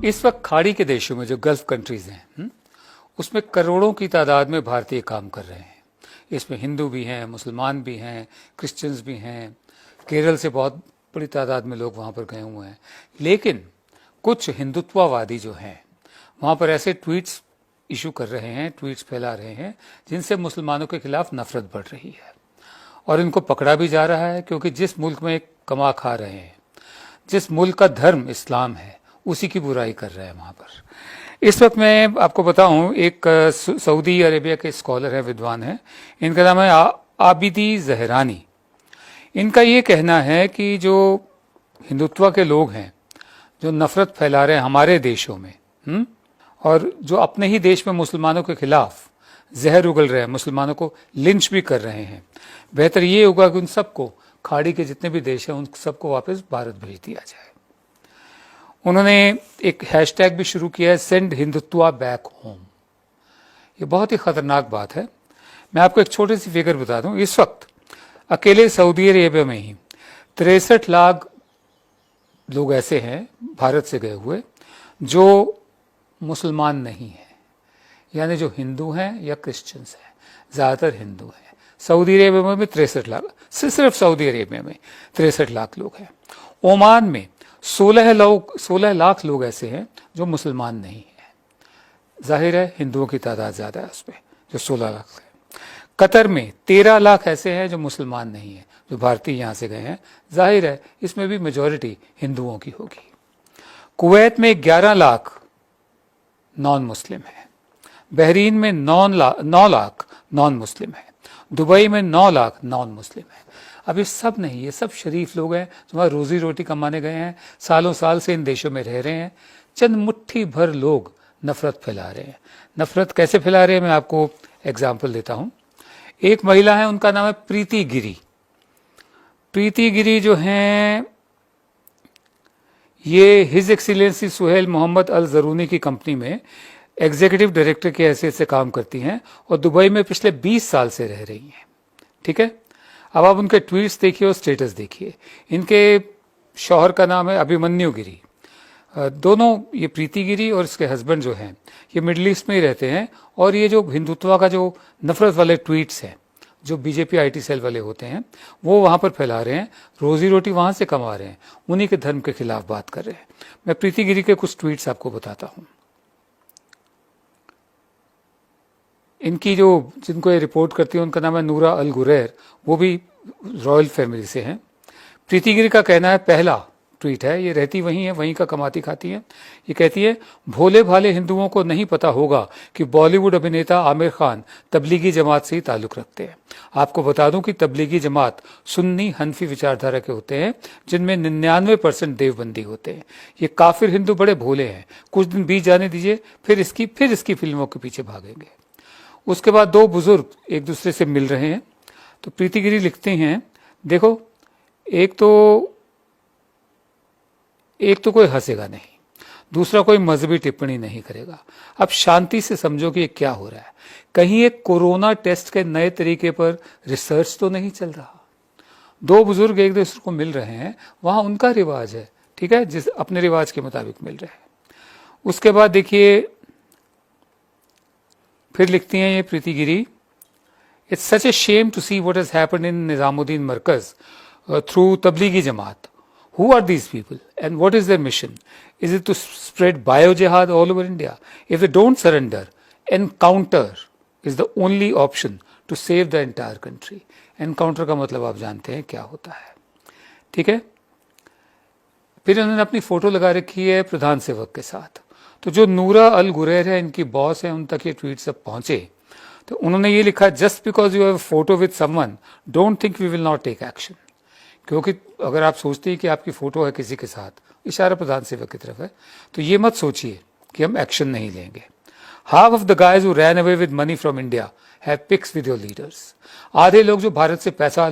इस वक्त खाड़ी के देशों में जो गल्फ कंट्रीज हैं उसमें करोड़ों की तादाद में भारतीय काम कर रहे हैं। इसमें हिंदू भी हैं, मुसलमान भी हैं, क्रिश्चियंस भी हैं। केरल से बहुत बड़ी तादाद में लोग वहाँ पर गए हुए हैं। लेकिन कुछ हिंदुत्ववादी जो हैं वहाँ पर ऐसे ट्वीट्स इशू कर रहे हैं, ट्वीट्स फैला रहे हैं जिनसे मुसलमानों के खिलाफ नफरत बढ़ रही है और इनको पकड़ा भी जा रहा है, क्योंकि जिस मुल्क में कमा खा रहे हैं, जिस मुल्क का धर्म इस्लाम है, उसी की बुराई कर रहे हैं वहाँ पर। इस वक्त मैं आपको बताऊं, एक सऊदी अरेबिया के स्कॉलर हैं, विद्वान हैं, इनका नाम है आबिदी जहरानी। इनका ये कहना है कि जो हिंदुत्व के लोग हैं, जो नफरत फैला रहे हैं हमारे देशों में और जो अपने ही देश में मुसलमानों के खिलाफ जहर उगल रहे हैं, मुसलमानों को लिंच भी कर रहे हैं, बेहतर ये होगा कि उन सबको, खाड़ी के जितने भी देश हैं, उन सबको वापस भारत भेज दिया जाए। उन्होंने एक हैशटैग भी शुरू किया है, सेंड हिंदुत्वा बैक होम। ये बहुत ही खतरनाक बात है। मैं आपको एक छोटी सी फिगर बता दूं, इस वक्त अकेले सऊदी अरेबिया में ही 63 लाख लोग ऐसे हैं भारत से गए हुए जो मुसलमान नहीं हैं, यानी जो हिंदू हैं या क्रिश्चियंस हैं, ज़्यादातर हिंदू हैं। सऊदी अरेबिया में 63 लाख, सिर्फ सऊदी अरेबिया में 63 लाख लोग हैं। ओमान में 16 लाख लोग ऐसे हैं जो मुसलमान नहीं हैं। जाहिर है हिंदुओं की तादाद ज़्यादा है उसमें, जो 16 लाख है। कतर में 13 लाख ऐसे हैं जो मुसलमान नहीं हैं, जो भारतीय यहाँ से गए हैं। जाहिर है इसमें भी मेजॉरिटी हिंदुओं की होगी। कुवैत में 11 लाख नॉन मुस्लिम है। बहरीन में 9 लाख नॉन मुस्लिम है। दुबई में 9 लाख नॉन मुस्लिम है। अब ये सब नहीं, ये सब शरीफ लोग हैं जो वहाँ रोजी रोटी कमाने गए हैं, सालों साल से इन देशों में रह रहे हैं। चंद मुट्ठी भर लोग नफरत फैला रहे हैं। नफरत कैसे फैला रहे हैं, मैं आपको एग्जाम्पल देता हूँ। एक महिला है, उनका नाम है प्रीति गिरी। प्रीति गिरी जो हैं, ये हिज एक्सीलेंसी सुहेल मोहम्मद अल जरूनी की कंपनी में एग्जीक्यूटिव डायरेक्टर की हैसियत से काम करती हैं और दुबई में पिछले 20 साल से रह रही हैं। ठीक है, अब आप उनके ट्वीट्स देखिए और स्टेटस देखिए। इनके शौहर का नाम है अभिमन्यु गिरी। दोनों, ये प्रीति गिरी और इसके हस्बैंड जो हैं, ये मिडिल ईस्ट में ही रहते हैं। और ये जो हिंदुत्व का जो नफरत वाले ट्वीट्स हैं, जो बीजेपी आईटी सेल वाले होते हैं, वो वहाँ पर फैला रहे हैं, रोजी रोटी वहाँ से कमा रहे हैं, उन्हीं के धर्म के खिलाफ बात कर रहे हैं। मैं प्रीति गिरी के कुछ ट्वीट्स आपको बताता हूँ। इनकी जो, जिनको ये रिपोर्ट करती है, उनका नाम है नूरा अल गुरैर, वो भी रॉयल फैमिली से हैं। प्रीति गिरी का कहना है, पहला ट्वीट है, ये रहती वहीं है, वहीं का कमाती खाती है। ये कहती है, भोले भाले हिंदुओं को नहीं पता होगा कि बॉलीवुड अभिनेता आमिर खान तबलीगी जमात से ही ताल्लुक रखते हैं। आपको बता दूं कि तबलीगी जमात सुन्नी हनफी विचारधारा के होते हैं, जिनमें 99% देवबंदी होते हैं। ये काफिर हिंदू बड़े भोले हैं, कुछ दिन बीत जाने दीजिए, फिर इसकी फिल्मों के पीछे भागेंगे। उसके बाद दो बुजुर्ग एक दूसरे से मिल रहे हैं, तो प्रीति गिरी लिखते हैं, देखो एक तो कोई हंसेगा नहीं, दूसरा कोई मजहबी टिप्पणी नहीं करेगा। अब शांति से समझो कि ये क्या हो रहा है। कहीं एक कोरोना टेस्ट के नए तरीके पर रिसर्च तो नहीं चल रहा। दो बुजुर्ग एक दूसरे को मिल रहे हैं, वहां उनका रिवाज है, ठीक है, जिस अपने रिवाज के मुताबिक मिल रहे हैं। उसके बाद देखिए, फिर लिखती हैं ये Preeti Giri, it's such a shame to see what has happened in Nizamuddin Markaz through Tablighi Jamaat. Who are these people and what is their mission? Is it to spread bio-jihad all over India? If they don't surrender, encounter is the only option to save the entire country. Encounter का मतलब आप जानते हैं क्या होता है, ठीक है। फिर उन्होंने अपनी फोटो लगा रखी है प्रधान सेवक के साथ। तो जो नूरा अल गुरैर है, इनकी बॉस है, उन तक ये ट्वीट सब पहुंचे, तो उन्होंने ये लिखा, just because you have a photo with someone don't think we will not take action. क्योंकि अगर आप सोचते हैं कि आपकी फोटो है किसी के साथ, इशारा प्रधान सेवक की तरफ है, तो ये मत सोचिए कि हम एक्शन नहीं लेंगे। Half of the guys who ran away with money from India have pics with your leaders. आधे लोग जो भारत से पैसा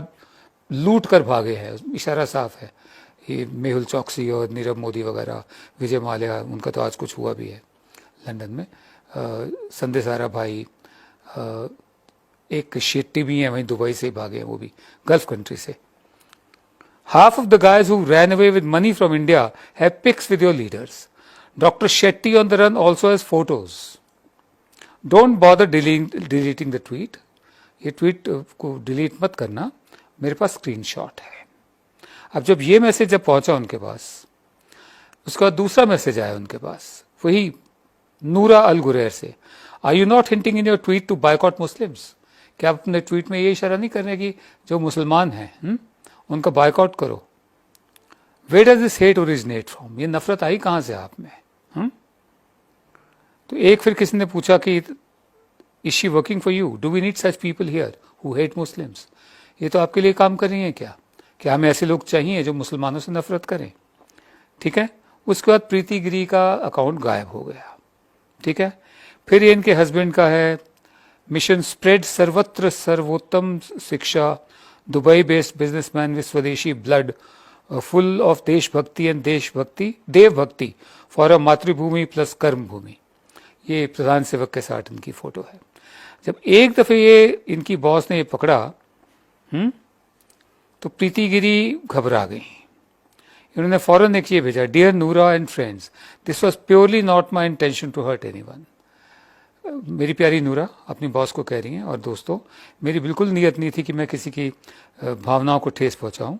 लूट कर भागे हैं, इशारा साफ है, ये मेहुल चौकसी और नीरव मोदी वगैरह, विजय माल्या, उनका तो आज कुछ हुआ भी है लंदन में, संदेश सारा भाई, एक शेट्टी भी हैं वहीं दुबई से भागे हैं, वो भी गल्फ कंट्री से। Half of the guys who ran away with money from India have pics with your leaders. Dr. Shetty on the run also has photos. Don't bother deleting the tweet. ये tweet को delete मत करना, मेरे पास screenshot है। अब जब ये message जब पहुंचा उनके पास, उसके बाद दूसरा मैसेज आया उनके पास, वही नूरा अल गुरैर से, are you not hinting in your tweet to boycott Muslims? क्या आप अपने ट्वीट में ये इशारा नहीं कर रहे कि जो मुसलमान हैं उनका बायकॉट करो? Where does this hate originate from? ये नफरत आई कहां से आप में? तो एक फिर किसी ने पूछा कि is she working for you? Do we need such people here who hate Muslims? ये तो आपके लिए काम कर रही हैं क्या? क्या हमें ऐसे लोग चाहिए जो मुसलमानों से नफरत करें? ठीक है। उसके बाद प्रीति गिरी का अकाउंट गायब हो गया। ठीक है। फिर ये इनके हस्बैंड का है, मिशन स्प्रेड सर्वत्र सर्वोत्तम शिक्षा, दुबई बेस्ड बिजनेसमैन विद स्वदेशी ब्लड, फुल ऑफ देशभक्ति एंड देवभक्ति फॉर अ मातृभूमि प्लस कर्म भूमि। ये प्रधान सेवक के साथ इनकी फोटो है। जब एक दफे ये इनकी बॉस ने ये पकड़ा तो प्रीति गिरी घबरा गई। इन्होंने फौरन एक ये भेजा, dear Noora and friends, this was purely not my intention to hurt anyone. मेरी प्यारी नूरा अपनी बॉस को कह रही हैं, और दोस्तों, मेरी बिल्कुल नीयत नहीं थी कि मैं किसी की भावनाओं को ठेस पहुंचाऊं।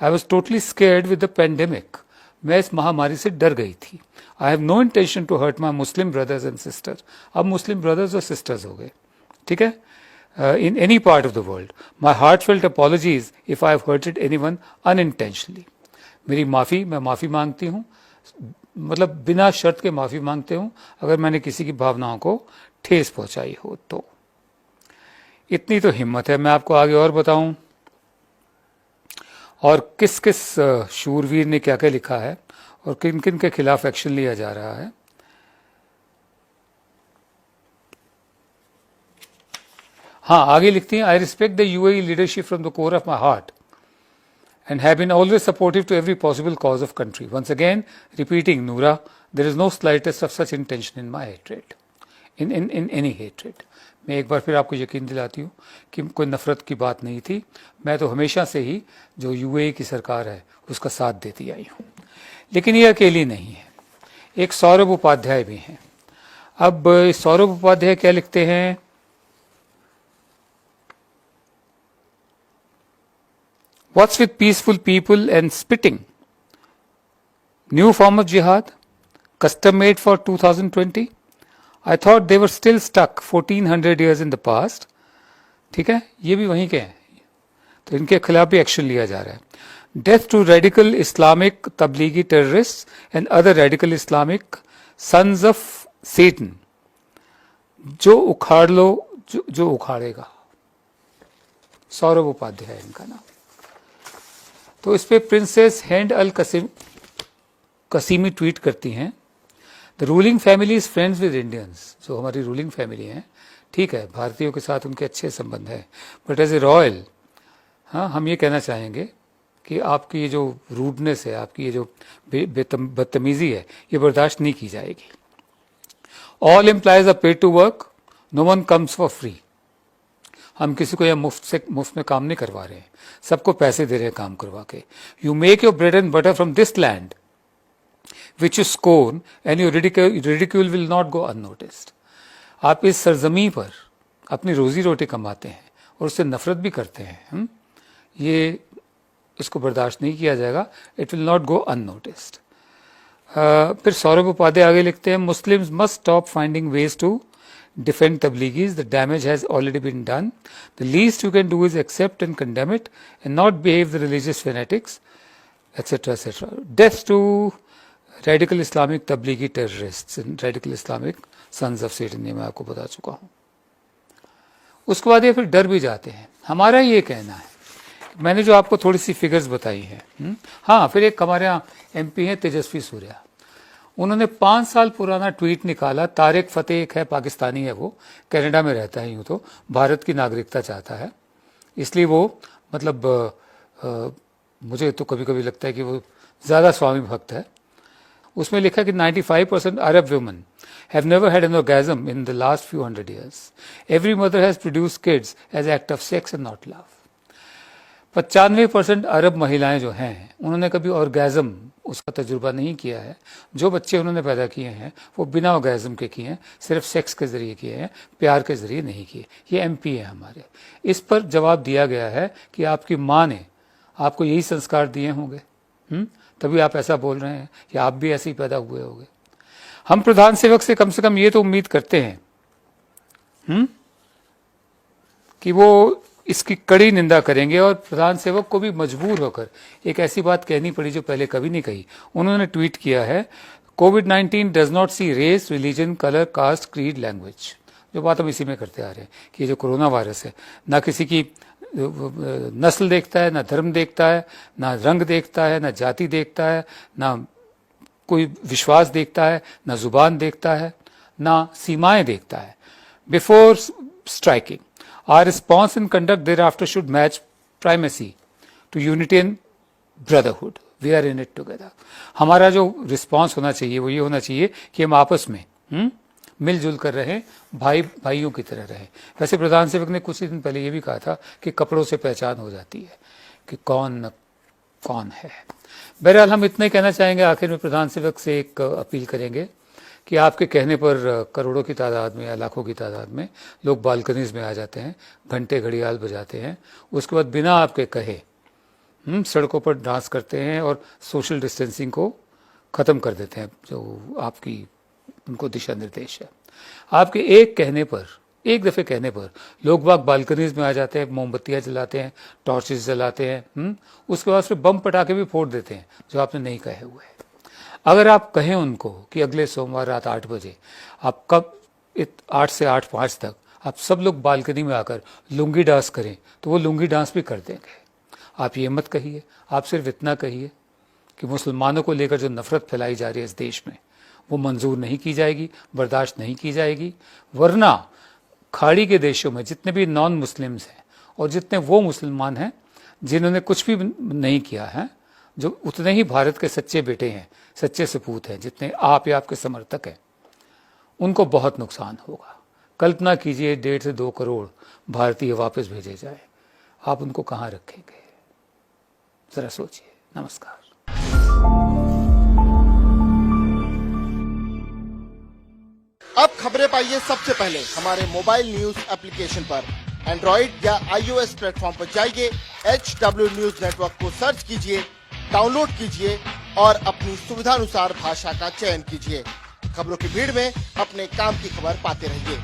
I was totally scared with the pandemic. मैं इस महामारी से डर गई थी। I have no intention to hurt my Muslim brothers and sisters. अब मुस्लिम ब्रदर्स और सिस्टर्स हो गए। ठीक है। in any part of the world. My heartfelt apologies if I have hurted anyone unintentionally. मेरी माफ़ी, मैं माफ़ी मांगती हूँ, मतलब बिना शर्त के माफ़ी मांगते हूँ अगर मैंने किसी की भावनाओं को ठेस पहुंचाई हो तो। इतनी तो हिम्मत है। मैं आपको आगे और बताऊं और किस किस शूरवीर ने क्या क्या लिखा है और किन किन के खिलाफ एक्शन लिया जा रहा है। हाँ, आगे लिखती हैं, I respect the UAE leadership from the core of my heart and have been always supportive to every possible cause of country. Once again, repeating, Noora, there is no slightest of such intention in my hatred, in any hatred. मैं एक बार फिर आपको यकीन दिलाती हूँ कि कोई नफरत की बात नहीं थी। मैं तो हमेशा से ही जो यूएई की सरकार है उसका साथ देती आई हूँ। लेकिन ये अकेली नहीं है, एक सौरभ उपाध्याय भी हैं। अब सौरभ उपाध्याय क्या लिखते हैं? What's with peaceful people and spitting? New form of jihad, custom made for 2020. I thought they were still stuck 1400 years in the past. ठीक है, ये भी वहीं के हैं, तो इनके खिलाफ भी एक्शन लिया जा रहा है। Death to radical Islamic Tablighi terrorists and other radical Islamic sons of Satan. जो उखाड़ लो, जो उखाड़ेगा। सौरभ उपाध्याय इनका नाम। तो इस पे प्रिंसेस हैंड अल कसीमी ट्वीट करती हैं, the ruling family is friends with Indians. जो हमारी रूलिंग फैमिली है, ठीक है, भारतीयों के साथ उनके अच्छे संबंध है, बट एज ए रॉयल, हाँ, हम ये कहना चाहेंगे कि आपकी ये जो रूडनेस है, आपकी ये जो बदतमीजी है, ये बर्दाश्त नहीं की जाएगी। All employees are paid to work, no one comes for free. हम किसी को यह मुफ्त में काम नहीं करवा रहे हैं, सबको पैसे दे रहे हैं काम करवा के। You make your bread and butter from this land which you scorn and your ridicule will not go unnoticed. आप इस सरजमी पर अपनी रोजी रोटी कमाते हैं और उससे नफरत भी करते हैं। ये इसको बर्दाश्त नहीं किया जाएगा। It will not go unnoticed. फिर सौरभ उपाध्याय आगे लिखते हैं, Muslims must stop finding ways to defend Tabligis. The damage has already been done. The least you can do is accept and condemn it and not behave the religious fanatics, etc., etc. Death to radical Islamic Tablighi terrorists and radical Islamic sons of Satan, ये मैं आपको बता चुका हूँ। उसके बाद ये फिर डर भी जाते हैं। हमारा ये कहना है, मैंने जो आपको थोड़ी सी फिगर्स बताई हैं। हाँ, फिर एक हमारे यहाँ MP हैं तेजस्वी सूर्या, उन्होंने 5 साल पुराना ट्वीट निकाला। तारिक फतेह एक है, पाकिस्तानी है, वो कनाडा में रहता है, यूँ तो भारत की नागरिकता चाहता है, इसलिए वो मतलब मुझे तो कभी कभी लगता है कि वो ज़्यादा स्वामी भक्त है। उसमें लिखा कि 95% Arab women have never had an orgasm in the last few 100 years. Every mother has produced kids as act of sex and not love. 95% अरब महिलाएं जो हैं उन्होंने कभी ऑर्गेज़म उसका तजुर्बा नहीं किया है। जो बच्चे उन्होंने पैदा किए हैं वो बिना ऑर्गेज़म के किए हैं, सिर्फ सेक्स के ज़रिए किए हैं, प्यार के ज़रिए नहीं किए। ये MP है हमारे। इस पर जवाब दिया गया है कि आपकी माँ ने आपको यही संस्कार दिए होंगे, तभी आप ऐसा बोल रहे हैं, या आप भी ऐसे ही पैदा हुए होंगे। हम प्रधान सेवक से कम ये तो उम्मीद करते हैं कि वो इसकी कड़ी निंदा करेंगे, और प्रधान सेवक को भी मजबूर होकर एक ऐसी बात कहनी पड़ी जो पहले कभी नहीं कही। उन्होंने ट्वीट किया है, कोविड-19 does not see race, religion, colour, caste, creed, language. जो बात हम इसी में करते आ रहे हैं कि जो कोरोना वायरस है, ना किसी की नस्ल देखता है, ना धर्म देखता है, ना रंग देखता है, ना जाति देखता है, ना कोई विश्वास देखता है, ना जुबान देखता है, ना सीमाएं देखता है। Before striking, our response and conduct thereafter should match primacy to unity and brotherhood. We are in it together. हमारा जो रिस्पॉन्स होना चाहिए वो ये होना चाहिए कि हम आपस में मिलजुल कर रहें, भाइयों की तरह रहें। वैसे प्रधान सेवक ने कुछ ही दिन पहले ये भी कहा था कि कपड़ों से पहचान हो जाती है कि कौन है। बहरहाल हम इतना ही कहना चाहेंगे। आखिर में प्रधान सेवक से एक अपील करेंगे कि आपके कहने पर करोड़ों की तादाद में या लाखों की तादाद में लोग बालकनीज में आ जाते हैं, घंटे घड़ियाल बजाते हैं, उसके बाद बिना आपके कहे सड़कों पर डांस करते हैं और सोशल डिस्टेंसिंग को ख़त्म कर देते हैं, जो आपकी उनको दिशा निर्देश है। आपके एक दफ़े कहने पर लोग बाग बालकनीज में आ जाते हैं, मोमबत्तियाँ जलाते हैं, टॉर्चेस जलाते हैं, उसके बाद फिर बम पटाखे भी फोड़ देते हैं जो आपने नहीं कहे हुए। अगर आप कहें उनको कि अगले सोमवार रात 8 बजे आप 8 से 8:05 तक आप सब लोग बालकनी में आकर लुंगी डांस करें, तो वो लुंगी डांस भी कर देंगे। आप ये मत कहिए, आप सिर्फ इतना कहिए कि मुसलमानों को लेकर जो नफरत फैलाई जा रही है इस देश में, वो मंजूर नहीं की जाएगी, बर्दाश्त नहीं की जाएगी। वरना खाड़ी के देशों में जितने भी नॉन मुस्लिम्स हैं और जितने वो मुसलमान हैं जिन्होंने कुछ भी नहीं किया है, जो उतने ही भारत के सच्चे बेटे हैं, सच्चे सपूत हैं, जितने आप या आपके समर्थक हैं, उनको बहुत नुकसान होगा। कल्पना कीजिए 1.5 से 2 करोड़ भारतीय वापस भेजे जाए, आप उनको कहाँ रखेंगे? जरा सोचिए। नमस्कार। अब खबरें पाइए सबसे पहले हमारे मोबाइल न्यूज एप्लीकेशन पर। एंड्रॉइड या iOS प्लेटफॉर्म पर जाइए, HW न्यूज नेटवर्क को सर्च कीजिए, डाउनलोड कीजिए और अपनी सुविधानुसार भाषा का चयन कीजिए। खबरों की भीड़ में अपने काम की खबर पाते रहिए।